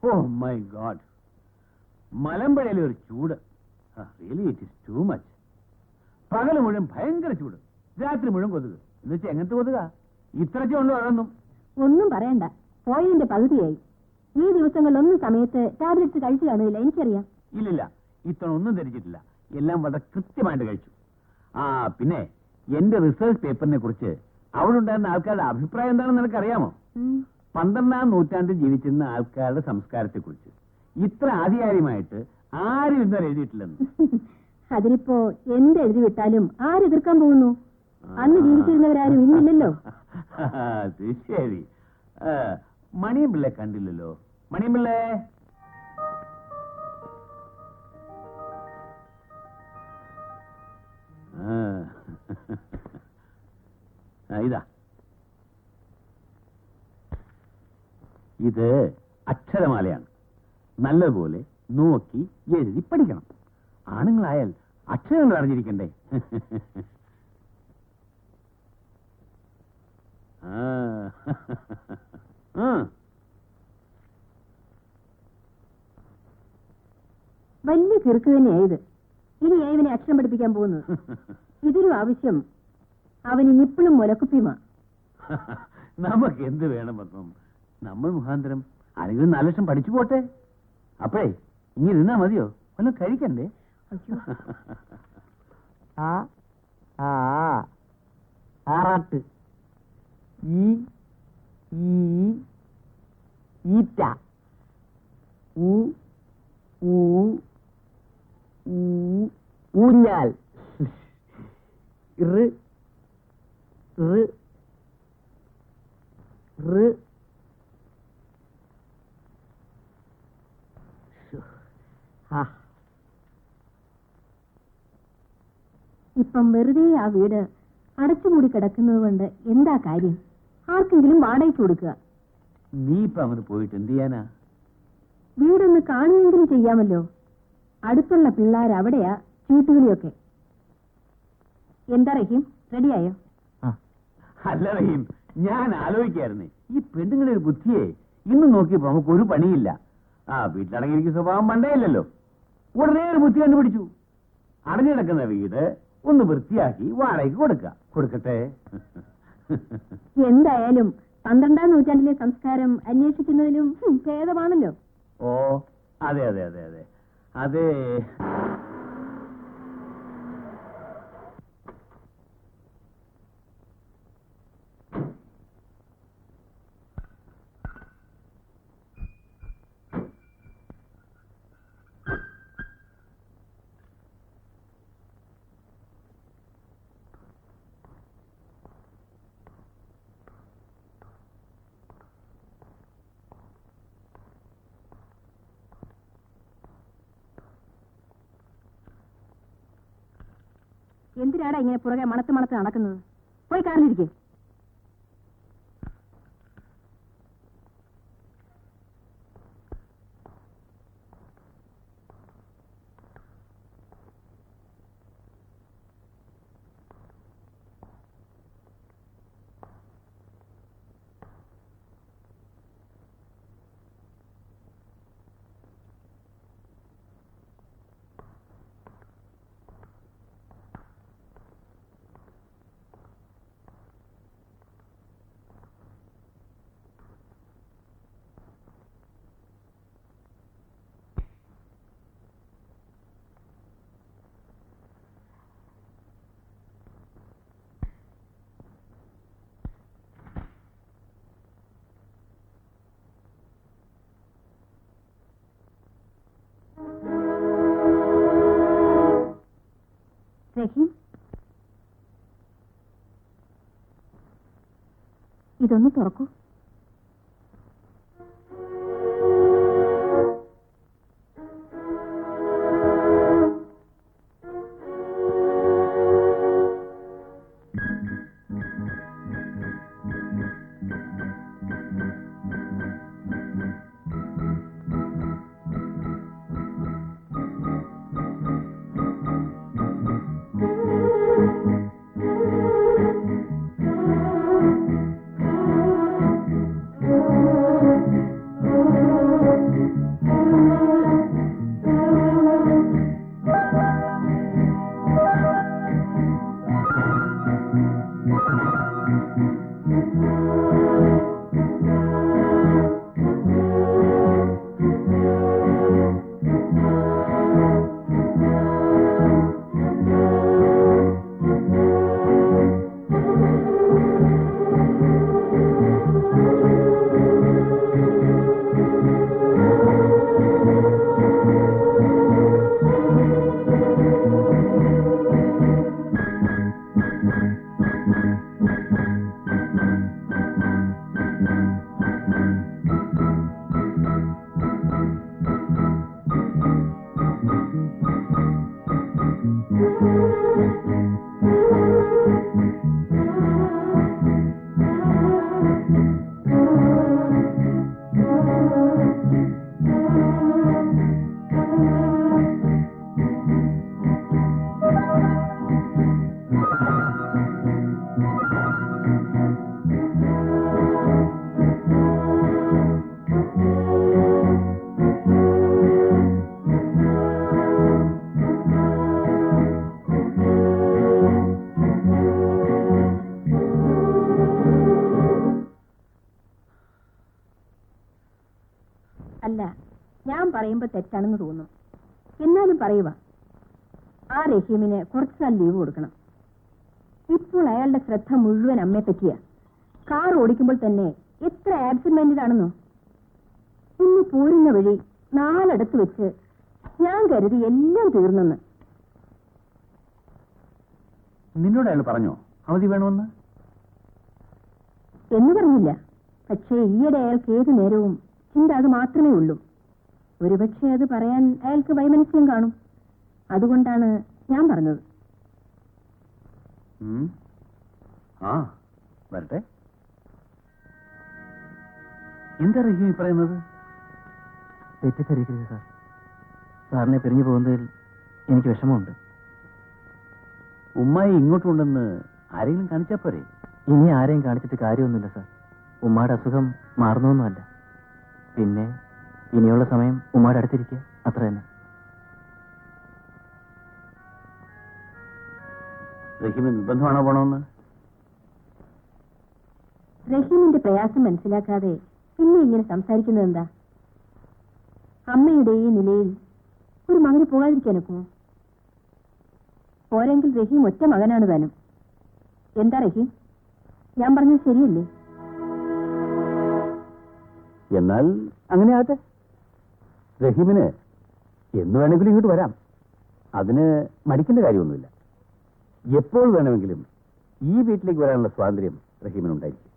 Oh my God, മലമ്പുഴയിലെ ഒരു ചൂട്. Really it is too much. പകല് മുഴുവൻ ഭയങ്കര ചൂട്, രാത്രി മുഴുവൻ കൊതുക്. എന്ന് വെച്ചാൽ എങ്ങനത്തെ കൊതുക? ഇത്രയ്ക്കേ ഉള്ളൂ അതൊന്നും. ഒന്നും പറയണ്ട, പോയതിന്റെ പകുതിയായി. ഈ ദിവസങ്ങളിലൊന്നും സമയത്ത് ടാബ്ലറ്റ്സ് കഴിച്ചു കാണില്ല, എനിക്കറിയാം. ഇല്ലില്ല, ഇത്തവണ ഒന്നും ധരിച്ചിട്ടില്ല. എല്ലാം വളരെ കൃത്യമായിട്ട് കഴിച്ചു. ആ പിന്നെ എന്റെ റിസർച്ച് പേപ്പറിനെ കുറിച്ച് അവിടെ ഉണ്ടായിരുന്ന ആൾക്കാരുടെ അഭിപ്രായം എന്താണെന്ന് നിനക്കറിയാമോ? 12ാം നൂറ്റാണ്ടിൽ ജീവിച്ചിരുന്ന ആൾക്കാരുടെ സംസ്കാരത്തെ കുറിച്ച് ഇത്ര ആധികാരികമായിട്ട് ആരും ഇന്നലെ എഴുതിയിട്ടില്ലെന്ന്. അതിനിപ്പോ എന്ത് എഴുതി വിട്ടാലും ആരെതിർക്കാൻ പോകുന്നു? അന്ന് ജീവിച്ചിരുന്നവരാരും ഇന്നില്ലല്ലോ. അത് ശരി. മണിയമ്പിള്ളെ കണ്ടില്ലല്ലോ. മണിയമ്പിള്ളേ, ഇതാ, ഇത് അക്ഷരമാലയാണ്. നല്ലതുപോലെ നോക്കി എഴുതി പഠിക്കണം. ആണുങ്ങളായാൽ അക്ഷരങ്ങൾ അറിഞ്ഞിരിക്കണ്ടേ? വലിയ കിറുക്ക് തന്നെയായത്. ഇനി ഇവനെ അക്ഷരം പഠിപ്പിക്കാൻ പോകുന്നത്. ഇതിനും ആവശ്യം അവന് നിപ്പിളും മുലക്കുപ്പിയുമാ. നമുക്ക് എന്ത് വേണം പത്മം? നമ്മൾ മുഖാന്തരം ആരെങ്കിലും 4 ലക്ഷം പഠിച്ചു പോട്ടെ. അപ്പഴേ ഇങ്ങനെ ഇരുന്നാ മതിയോ? വല്ലതും കഴിക്കണ്ടേ? ആറാട്ട് ഈറ്റ ഊഞ്ഞാൽ ഇപ്പം വെറുതെ ആ വീട് അടച്ചുകൂടി കിടക്കുന്നത് കൊണ്ട് എന്താ കാര്യം? ആർക്കെങ്കിലും വാടകയ്ക്ക് കൊടുക്കുക. നീ ഇപ്പൊ അങ്ങോട്ട് പോയിട്ട് എന്ത് ചെയ്യാനാ? വീടൊന്ന് കാണുകയെങ്കിലും ചെയ്യാമല്ലോ. അടുത്തുള്ള പിള്ളേർ അവിടെയാ ചീട്ടുകളിയൊക്കെ. എന്താ റഹീം, റെഡിയായോ? അല്ല റഹീം, ഞാൻ ആലോചിക്കായിരുന്നേ, ഈ പെണ്ണുങ്ങളുടെ ഒരു ബുദ്ധിയെ ഇന്ന് നോക്കിയപ്പോ നമുക്ക് ഒരു പണിയില്ല. വീട്ടിലടങ്ങിയിരിക്കുന്ന സ്വഭാവം പണ്ടേയില്ലല്ലോ. ഉടനെ ഒരു ബുദ്ധി കണ്ടുപിടിച്ചു. അടഞ്ഞു കിടക്കുന്ന വീട് ഒന്ന് വൃത്തിയാക്കി വാടകയ്ക്ക് കൊടുക്കട്ടെ. എന്തായാലും 12ാം നൂറ്റാണ്ടിലെ സംസ്കാരം അന്വേഷിക്കുന്നതിലും ഭേദമാണല്ലോ. ഓ അതെ അതെ അതെ അതെ അതെ. എന്തിനാടാ ഇങ്ങനെ പുറകെ മണത്ത് നടക്കുന്നത്? പോയി കാറിലിരിക്കേ. റഹീം, ഇതൊന്ന് തുറക്കൂ. അല്ല, ഞാൻ പറയുമ്പോ തെറ്റാണെന്ന് തോന്നും. എന്നാലും പറയുക, ആ റഹീമിന് കുറച്ചുനാൾ ലീവ് കൊടുക്കണം. ഇപ്പോൾ അയാളുടെ ശ്രദ്ധ മുഴുവൻ അമ്മയെ പറ്റിയാ. കാർ ഓടിക്കുമ്പോൾ തന്നെ എത്ര ആബ്സെന്റ് മൈൻഡഡ് ആണെന്നോ. ഇന്ന് പോരുന്ന വഴി 4 വെച്ച് ഞാൻ കരുതി എല്ലാം തീർന്നെന്ന്. നിന്നോട് അയാൾ പറഞ്ഞോ അവധി വേണമെന്ന്? എന്ന് പറഞ്ഞില്ല. പക്ഷേ ഈയിടെ അയാൾക്ക് ഏതു നേരവും ചിന്ത അത് മാത്രമേ ഉള്ളൂ. ഒരുപക്ഷെ അത് പറയാൻ അയാൾക്ക് വൈമനസ്യം കാണും. അതുകൊണ്ടാണ് ഞാൻ പറഞ്ഞത്. ആ വരട്ടെ. എന്താ റഹീം പറയുന്നത്? തെറ്റിദ്ധരിക്കരുത് സാർ. സാറിനെ പിരിഞ്ഞു പോകുന്നതിൽ എനിക്ക് വിഷമമുണ്ട്. ഉമ്മായി ഇങ്ങോട്ടുണ്ടെന്ന് ആരെങ്കിലും കാണിച്ചാ പോരെ? ഇനി ആരെയും കാണിച്ചിട്ട് കാര്യമൊന്നുമില്ല സാർ. ഉമ്മയുടെ അസുഖം മാറുന്നൊന്നുമല്ല. പിന്നെ ഇനിയുള്ള സമയം ഉമ്മയുടെ അടുത്തിരിക്കുക, അത്ര തന്നെ. റഹീമിന് നിർബന്ധമാണോ പോണമെന്ന്? റഹീമിന്റെ പ്രയാസം മനസ്സിലാക്കാതെ പിന്നെ ഇങ്ങനെ സംസാരിക്കുന്നത് എന്താ? അമ്മയുടെ ഈ നിലയിൽ ഒരു മകന് പോകാതിരിക്കാനൊക്കുമോ? പോരെങ്കിൽ റഹീം ഒറ്റ മകനാണ് താനും. എന്താ റഹീം, ഞാൻ പറഞ്ഞത് ശരിയല്ലേ? എന്നാൽ അങ്ങനെ ആകട്ടെ. റഹീമിന് എന്ന് വേണമെങ്കിലും ഇങ്ങോട്ട് വരാം. അതിന് മടിക്കേണ്ട കാര്യമൊന്നുമില്ല. എപ്പോൾ വേണമെങ്കിലും ഈ വീട്ടിലേക്ക് വരാനുള്ള സ്വാതന്ത്ര്യം റഹീമിനുണ്ടായിരിക്കും.